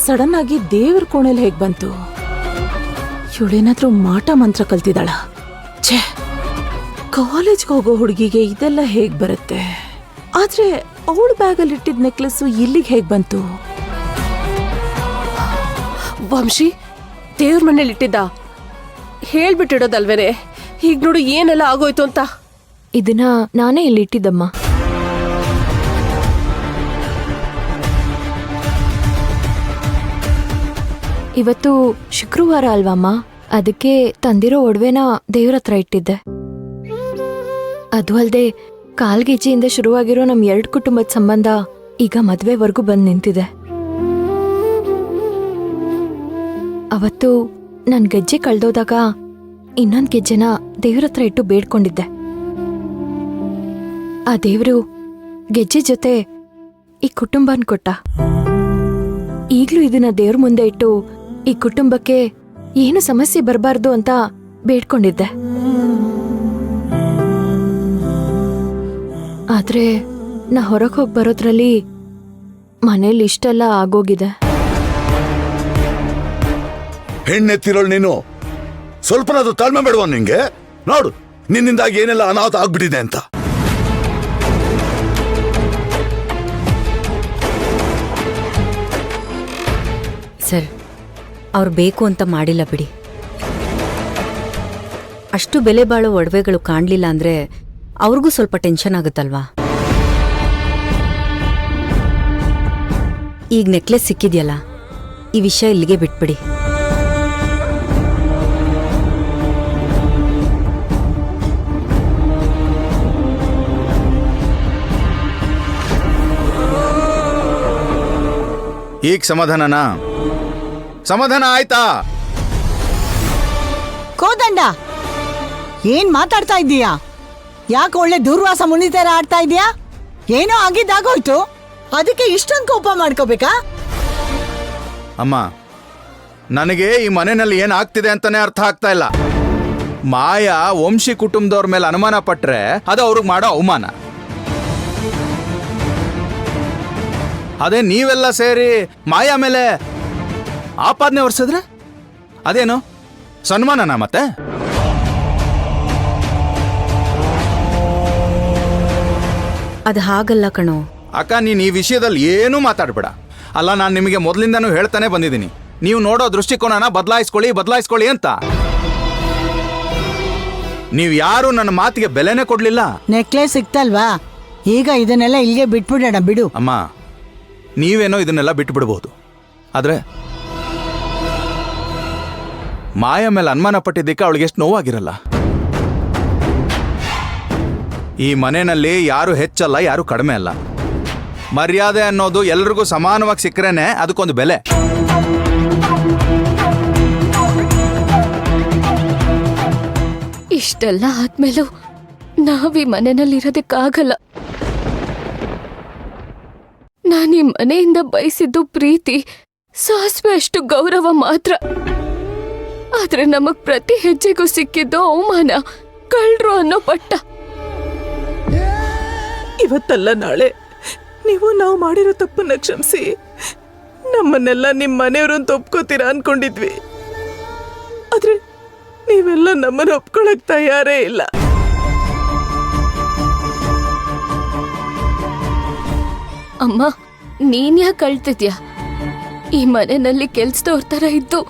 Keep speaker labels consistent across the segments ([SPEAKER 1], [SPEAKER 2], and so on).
[SPEAKER 1] Sudden ಆಗಿ ದೇವ್ರ ಕೋಣೆಲ್ ಹೇಗ್ ಬಂತು? ಇವಳೇನಾದ್ರೂ ಮಾಟ ಮಂತ್ರ ಕಲ್ತಿದ್ದಾಳ? ಛೇ, ಕಾಲೇಜ್ಗೆ ಹೋಗೋ ಹುಡುಗಿಗೆ ಇದೆಲ್ಲ ಹೇಗ್ ಬರುತ್ತೆ? ಆದ್ರೆ ಅವಳ ಬ್ಯಾಗಲ್ಲಿ ಇಟ್ಟಿದ್ ನೆಕ್ಲೆಸ್ ಇಲ್ಲಿಗೆ ಹೇಗ್ ಬಂತು?
[SPEAKER 2] ವಂಶಿ ದೇವ್ರ ಮನೇಲಿ ಇಟ್ಟಿದ್ದ, ಹೇಳ್ಬಿಟ್ಟಿಡೋದಲ್ವೇನೆ. ಈಗ ನೋಡು ಏನೆಲ್ಲ ಆಗೋಯ್ತು ಅಂತ.
[SPEAKER 3] ಇದನ್ನ ನಾನೇ ಇಲ್ಲಿ ಇಟ್ಟಿದ್ದಮ್ಮ. ಇವತ್ತು ಶುಕ್ರವಾರ ಅಲ್ವಮ್ಮ, ಅದಕ್ಕೆ ತಂದಿರೋ ಒಡವೆನ ದೇವ್ರ ಹತ್ರ ಇಟ್ಟಿದ್ದೆ. ಅದು ಅಲ್ದೆ ಕಾಲ್ಗೆಜ್ಜೆಯಿಂದ ಶುರುವಾಗಿರೋ ನಮ್ 2 ಕುಟುಂಬದ ಸಂಬಂಧ ಈಗ ಮದ್ವೆವರೆಗೂ ಬಂದ್ ನಿಂತಿದೆ. ಅವತ್ತು ನನ್ ಗೆಜ್ಜೆ ಕಳ್ದೋದಾಗ ಇನ್ನೊಂದ್ ಗೆಜ್ಜೆನ ದೇವ್ರ ಹತ್ರ ಇಟ್ಟು ಬೇಡ್ಕೊಂಡಿದ್ದೆ. ಆ ದೇವ್ರು ಗೆಜ್ಜೆ ಜೊತೆ ಈ ಕುಟುಂಬನ್ ಕೊಟ್ಟ. ಈಗ್ಲೂ ಇದನ್ನ ದೇವ್ರ ಮುಂದೆ ಇಟ್ಟು ಈ ಕುಟುಂಬಕ್ಕೆ ಏನು ಸಮಸ್ಯೆ ಬರಬಾರ್ದು ಅಂತ ಬೇಡ್ಕೊಂಡಿದ್ದೆ. ಆದ್ರೆ ನಾ ಹೊರಗೆ ಹೋಗಿ ಬರೋದ್ರಲ್ಲಿ ಮನೇಲಿ ಇಷ್ಟೆಲ್ಲ ಆಗೋಗಿದೆ.
[SPEAKER 4] ಹೆಣ್ಣೆತ್ತಿರೋಳು ನೀನು, ಸ್ವಲ್ಪನಾದ್ರೂ ತಾಳ್ಮೆ ಬೇಡವ ನಿಂಗೆ? ನೋಡು ನಿನ್ನಿಂದಾಗಿ ಏನೆಲ್ಲ ಅನಾಹುತ ಆಗ್ಬಿಟ್ಟಿದೆ ಅಂತ.
[SPEAKER 5] ಸರ್, ಅವ್ರು ಬೇಕು ಅಂತ ಮಾಡಿಲ್ಲ ಬಿಡಿ. ಅಷ್ಟು ಬೆಲೆ ಬಾಳೋ ಒಡವೆಗಳು ಕಾಣಲಿಲ್ಲ ಅಂದ್ರೆ ಅವ್ರಿಗೂ ಸ್ವಲ್ಪ ಟೆನ್ಷನ್ ಆಗುತ್ತಲ್ವಾ? ಈಗ ನೆಕ್ಲೆಸ್ ಸಿಕ್ಕಿದ್ಯಲ್ಲ, ಈ ವಿಷಯ ಇಲ್ಲಿಗೆ ಬಿಟ್ಬಿಡಿ.
[SPEAKER 6] ಈಗ ಸಮಾಧಾನನಾ? ಸಮಾಧಾನ ಆಯ್ತಾ?
[SPEAKER 7] ಕೋದಂಡ, ಏನ್ ಮಾತಾಡ್ತಾ ಇದ್ದೀಯಾ? ಯಾಕೆ ಒಳ್ಳೆ ದುರ್ವಾಸ ಮುನಿತರ ಆಡ್ತಾ ಇದೀಯಾ? ಏನೋ ಆಗಿದ್ದಾಗೋಯ್ತು, ಅದಕ್ಕೆ ಇಷ್ಟೊಂದು ಕೋಪ ಮಾಡ್ಕೋಬೇಕಾ?
[SPEAKER 6] ಅಮ್ಮ, ನನಗೆ ಈ ಮನೆಯಲ್ಲಿ ಏನಾಗ್ತಿದೆ ಅಂತಾನೆ ಅರ್ಥ ಆಗ್ತಾ ಇಲ್ಲ. ಮಾಯಾ ವಂಶಿ ಕುಟುಂಬದವ್ರ ಮೇಲೆ ಅನುಮಾನ ಪಟ್ರೆ ಅದು ಅವ್ರಿಗೆ ಮಾಡೋ ಅವಮಾನ. ಅದೇ ನೀವೆಲ್ಲ ಸೇರಿ ಮಾಯಾ ಮೇಲೆ ಆಪಾದನೆ ಹೊರಿಸಿದ್ರೆ ಅದೇನು ಸನ್ಮಾನನಾ? ಮತ್ತೆ
[SPEAKER 5] ಅದು ಹಾಗಲ್ಲ ಕಣೋ.
[SPEAKER 6] ಅಕ್ಕ, ನೀನು ಈ ವಿಷಯದಲ್ಲಿ ಏನೂ ಮಾತಾಡ್ಬೇಡ. ಅಲ್ಲ, ನಾನು ನಿಮಗೆ ಮೊದಲಿಂದನೂ ಹೇಳ್ತಾನೆ ಬಂದಿದ್ದೀನಿ, ನೀವು ನೋಡೋ ದೃಷ್ಟಿಕೋನನ ಬದಲಾಯಿಸ್ಕೊಳ್ಳಿ ಅಂತ. ನೀವು ಯಾರು ನನ್ನ ಮಾತಿಗೆ ಬೆಲೆನೇ ಕೊಡ್ಲಿಲ್ಲ.
[SPEAKER 7] ನೆಕ್ಲೆಸ್ ಸಿಕ್ತಲ್ವಾ, ಈಗ ಇದನ್ನೆಲ್ಲ ಇಲ್ಲಿಗೆ ಬಿಟ್ಬಿಡೋಣ ಬಿಡು.
[SPEAKER 6] ಅಮ್ಮ, ನೀವೇನೋ ಇದನ್ನೆಲ್ಲ ಬಿಟ್ಟು ಬಿಡ್ಬೋದು, ಆದ್ರೆ ಮಾಯಾ ಮೇಲೆ ಅನುಮಾನ ಪಟ್ಟಿದ್ದಕ್ಕೆ ಅವಳಿಗೆ ಎಷ್ಟು ನೋವಾಗಿರಲ್ಲ. ಈ ಮನೆಯಲ್ಲಿ ಯಾರು ಹೆಚ್ಚಲ್ಲ, ಯಾರು ಕಡಿಮೆ ಅಲ್ಲ. ಮರ್ಯಾದೆ ಅನ್ನೋದು ಎಲ್ರಿಗೂ ಸಮಾನವಾಗಿ ಸಿಕ್ಕರೇನೆ ಅದಕ್ಕೊಂದು ಬೆಲೆ.
[SPEAKER 2] ಇಷ್ಟೆಲ್ಲ ಆದ್ಮೇಲೂ ನಾವೀ ಮನೆಯಲ್ಲಿರೋದಕ್ಕಾಗಲ್ಲ. ನಾನು ಈ ಮನೆಯಿಂದ ಬಯಸಿದ್ದು ಪ್ರೀತಿ, ಸಾಸಿವೆ ಅಷ್ಟು ಗೌರವ ಮಾತ್ರ. ಆದ್ರೆ ನಮಗ್ ಪ್ರತಿ ಹೆಜ್ಜೆಗೂ ಸಿಕ್ಕಿದ್ದು ಅವಮಾನ, ಕಳ್ರು ಅನ್ನೋ ಪಟ್ಟ.
[SPEAKER 1] ಇವತ್ತಲ್ಲ ನಾಳೆ ನೀವು ನಾವು ಮಾಡಿರೋ ತಪ್ಪನ್ನ ಕ್ಷಮಿಸಿ ನಮ್ಮನ್ನೆಲ್ಲ ನಿಮ್ಮ ಮನೆಯವರು ಅಂತ ಒಪ್ಕೋತೀರಾ ಅನ್ಕೊಂಡಿದ್ವಿ. ಆದ್ರೆ ನೀವೆಲ್ಲ ನಮ್ಮನ್ನ ಒಪ್ಕೊಳಕ್ ತಯಾರೇ ಇಲ್ಲ.
[SPEAKER 2] ಅಮ್ಮ, ನೀನ್ ಯಾಕೆ ಅಳ್ತಿದ್ಯಾ? ಈ ಮನೆಯಲ್ಲಿ ಕೆಲ್ಸದವ್ರ ತರ ಇದ್ದು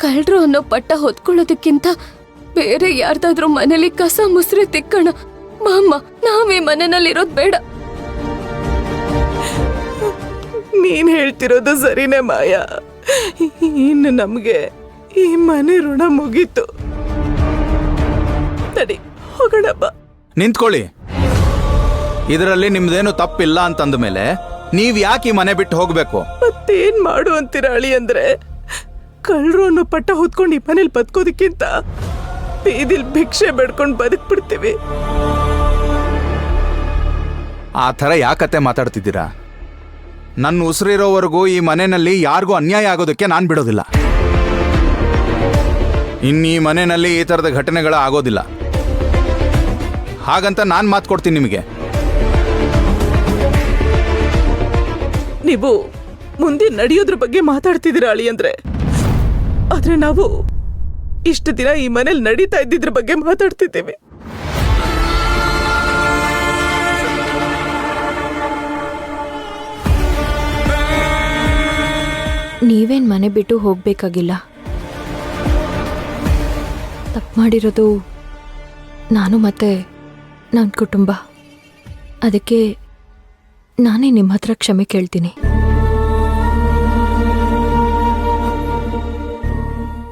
[SPEAKER 2] ಕಳ್ರು ಅನ್ನೋ ಪಟ್ಟ ಹೊತ್ಕೊಳ್ಳೋದಕ್ಕಿಂತ ಬೇರೆ ಯಾರ್ದಾದ್ರೂ ಮನೇಲಿ ಕಸ ಮುಸ್ರೆ ತಿಕ್ಕಣ. ಮಾಮ್ಮ, ನಾವೀ ಮನೆಯಲ್ಲಿರೋದ್ ಬೇಡ.
[SPEAKER 1] ನೀನ್ ಹೇಳ್ತಿರೋದು ಸರಿನೇ ಮಾಯಾ. ಇನ್ನು ನಮ್ಗೆ ಈ ಮನೆ ಋಣ ಮುಗೀತು. ತಡಿ, ಹೋಗೋಣ ಬಾ.
[SPEAKER 6] ನಿಂತ್ಕೊಳ್ಳಿ. ಇದರಲ್ಲಿ ನಿಮ್ದೇನು ತಪ್ಪಿಲ್ಲ ಅಂತಂದ ಮೇಲೆ ನೀವ್ ಯಾಕೆ ಈ ಮನೆ ಬಿಟ್ಟು ಹೋಗ್ಬೇಕು?
[SPEAKER 1] ಮತ್ತೇನ್ ಮಾಡು ಅಂತೀರ ಅಳಿ? ಅಂದ್ರೆ ಕಳ್ರು ಅನ್ನೋ ಪಟ್ಟ ಹೊತ್ಕೊಂಡು ಈ ಮನೇಲಿ ಬದುಕೋದಕ್ಕಿಂತ ಬೀದಿಲ್ ಭಿಕ್ಷೆ ಬೇಡ್ಕೊಂಡು ಬದುಕ್ಬಿಡ್ತೀವಿ.
[SPEAKER 6] ಆ ಥರ ಯಾಕತ್ತೆ ಮಾತಾಡ್ತಿದ್ದೀರಾ? ನನ್ನ ಉಸಿರಿರೋವರೆಗೂ ಈ ಮನೆಯಲ್ಲಿ ಯಾರಿಗೂ ಅನ್ಯಾಯ ಆಗೋದಕ್ಕೆ ನಾನು ಬಿಡೋದಿಲ್ಲ. ಇನ್ನು ಈ ಮನೆಯಲ್ಲಿ ಈ ಥರದ ಘಟನೆಗಳು ಆಗೋದಿಲ್ಲ. ಹಾಗಂತ ನಾನು ಮಾತು ಕೊಡ್ತೀನಿ ನಿಮಗೆ.
[SPEAKER 1] ನೀವು ಮುಂದೆ ನಡೆಯೋದ್ರ ಬಗ್ಗೆ ಮಾತಾಡ್ತಿದ್ದೀರಾ ಅಳಿಯಂದ್ರೆ, ಆದ್ರೆ ನಾವು ಇಷ್ಟು ದಿನ ಈ ಮನೇಲಿ ನಡೀತಾ ಇದ್ದಿದ್ರ ಬಗ್ಗೆ ಮಾತಾಡ್ತಿದ್ದೇವೆ.
[SPEAKER 3] ನೀವೇನ್ ಮನೆ ಬಿಟ್ಟು ಹೋಗ್ಬೇಕಾಗಿಲ್ಲ. ತಪ್ಪು ಮಾಡಿರೋದು ನಾನು ಮತ್ತೆ ನನ್ನ ಕುಟುಂಬ. ಅದಕ್ಕೆ ನಾನೇ ನಿಮ್ಮ ಹತ್ರ ಕ್ಷಮೆ ಕೇಳ್ತೀನಿ.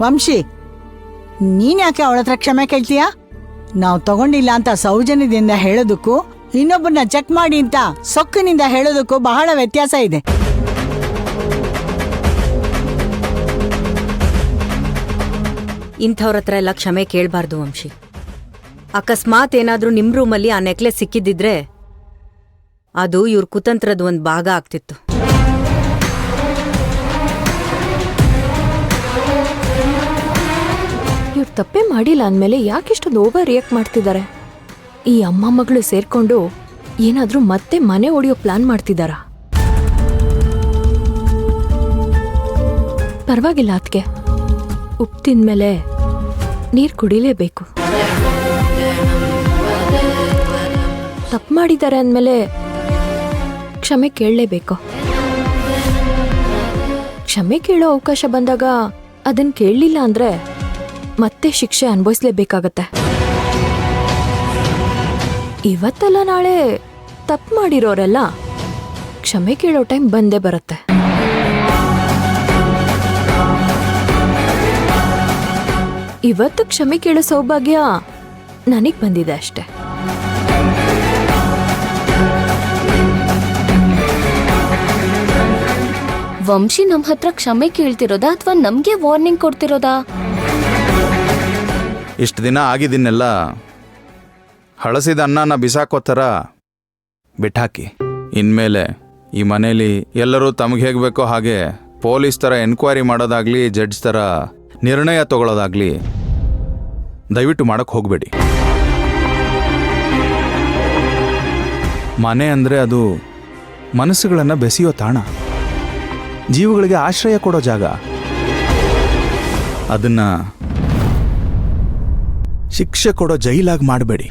[SPEAKER 7] ವಂಶಿ, ನೀನ್ ಯಾಕೆ ಅವಳ ಹತ್ರ ಕ್ಷಮೆ ಕೇಳ್ತೀಯಾ? ನಾವು ತಗೊಂಡಿಲ್ಲ ಅಂತ ಸೌಜನ್ಯದಿಂದ ಹೇಳೋದಕ್ಕೂ ಇನ್ನೊಬ್ಬರನ್ನ ಚೆಕ್ ಮಾಡಿ ಅಂತ ಸೊಕ್ಕಿನಿಂದ ಹೇಳೋದಕ್ಕೂ ಬಹಳ ವ್ಯತ್ಯಾಸ ಇದೆ.
[SPEAKER 5] ಇಂಥವ್ರ ಹತ್ರ ಎಲ್ಲ ಕ್ಷಮೆ ಕೇಳಬಾರ್ದು ವಂಶಿ. ಅಕಸ್ಮಾತ್ ಏನಾದ್ರೂ ನಿಮ್ ರೂಮಲ್ಲಿ ಆ ನೆಕ್ಲೆಸ್ ಸಿಕ್ಕಿದ್ದಿದ್ರೆ ಅದು ಇವ್ರ ಕುತಂತ್ರದ ಒಂದು ಭಾಗ ಆಗ್ತಿತ್ತು.
[SPEAKER 3] ಇವ್ರು ತಪ್ಪೇ ಮಾಡಿಲ್ಲ ಅಂದಮೇಲೆ ಯಾಕೆಷ್ಟೊಂದು ಓವರ್ ರಿಯಾಕ್ಟ್ ಮಾಡ್ತಿದ್ದಾರೆ? ಈ ಅಮ್ಮ ಮಗಳು ಸೇರ್ಕೊಂಡು ಏನಾದ್ರೂ ಮತ್ತೆ ಮನೆ ಒಡೆಯೋ ಪ್ಲಾನ್ ಮಾಡ್ತಿದ್ದಾರಾ? ಪರವಾಗಿಲ್ಲ ಅದ್ಕೆ, ಉಪ್ಪು ತಿಂದ್ಮೇಲೆ ನೀರು ಕುಡಿಲೇಬೇಕು. ತಪ್ಪು ಮಾಡಿದ್ದಾರೆ ಅಂದಮೇಲೆ ಕ್ಷಮೆ ಕೇಳಲೇಬೇಕು. ಕ್ಷಮೆ ಕೇಳೋ ಅವಕಾಶ ಬಂದಾಗ ಅದನ್ನ ಕೇಳಲಿಲ್ಲ ಅಂದ್ರೆ ಮತ್ತೆ ಶಿಕ್ಷೆ ಅನುಭವಿಸ್ಲೇಬೇಕಾಗತ್ತೆ. ಇವತ್ತಲ್ಲ ನಾಳೆ ತಪ್ಪು ಮಾಡಿರೋರೆಲ್ಲ ಕ್ಷಮೆ ಕೇಳೋ ಟೈಮ್ ಬಂದೇ ಬರುತ್ತೆ. ಇವತ್ತು ಕ್ಷಮೆ ಕೇಳೋ ಸೌಭಾಗ್ಯ ನನಗ್ ಬಂದಿದೆ ಅಷ್ಟೆ.
[SPEAKER 2] ವಂಶಿ ನಮ್ಮ ಹತ್ರ ಕ್ಷಮೆ ಕೇಳ್ತಿರೋದಾ ಅಥವಾ ನಮ್ಗೆ ವಾರ್ನಿಂಗ್ ಕೊಡ್ತಿರೋದಾ?
[SPEAKER 6] ಇಷ್ಟು ದಿನ ಆಗಿದ್ದನ್ನೆಲ್ಲ ಹಳಸಿದ ಅನ್ನನ ಬಿಸಾಕೋ ಥರ ಬಿಟ್ಟಾಕಿ. ಇನ್ಮೇಲೆ ಈ ಮನೇಲಿ ಎಲ್ಲರೂ ತಮಗೆ ಹೇಗೆ ಬೇಕೋ ಹಾಗೆ ಪೊಲೀಸ್ ಥರ ಎನ್ಕ್ವೈರಿ ಮಾಡೋದಾಗ್ಲಿ, ಜಡ್ಜ್ ಥರ ನಿರ್ಣಯ ತಗೊಳ್ಳೋದಾಗ್ಲಿ ದಯವಿಟ್ಟು ಮಾಡಕ್ಕೆ ಹೋಗಬೇಡಿ. ಮನೆ ಅಂದರೆ ಅದು ಮನಸ್ಸುಗಳನ್ನು ಬೆಸೆಯೋ ತಾಣ, ಜೀವಗಳಿಗೆ ಆಶ್ರಯ ಕೊಡೋ ಜಾಗ. ಅದನ್ನ ಶಿಕ್ಷೆ ಕೊಡೋ ಜೈಲಾಗಿ ಮಾಡಬೇಡಿ.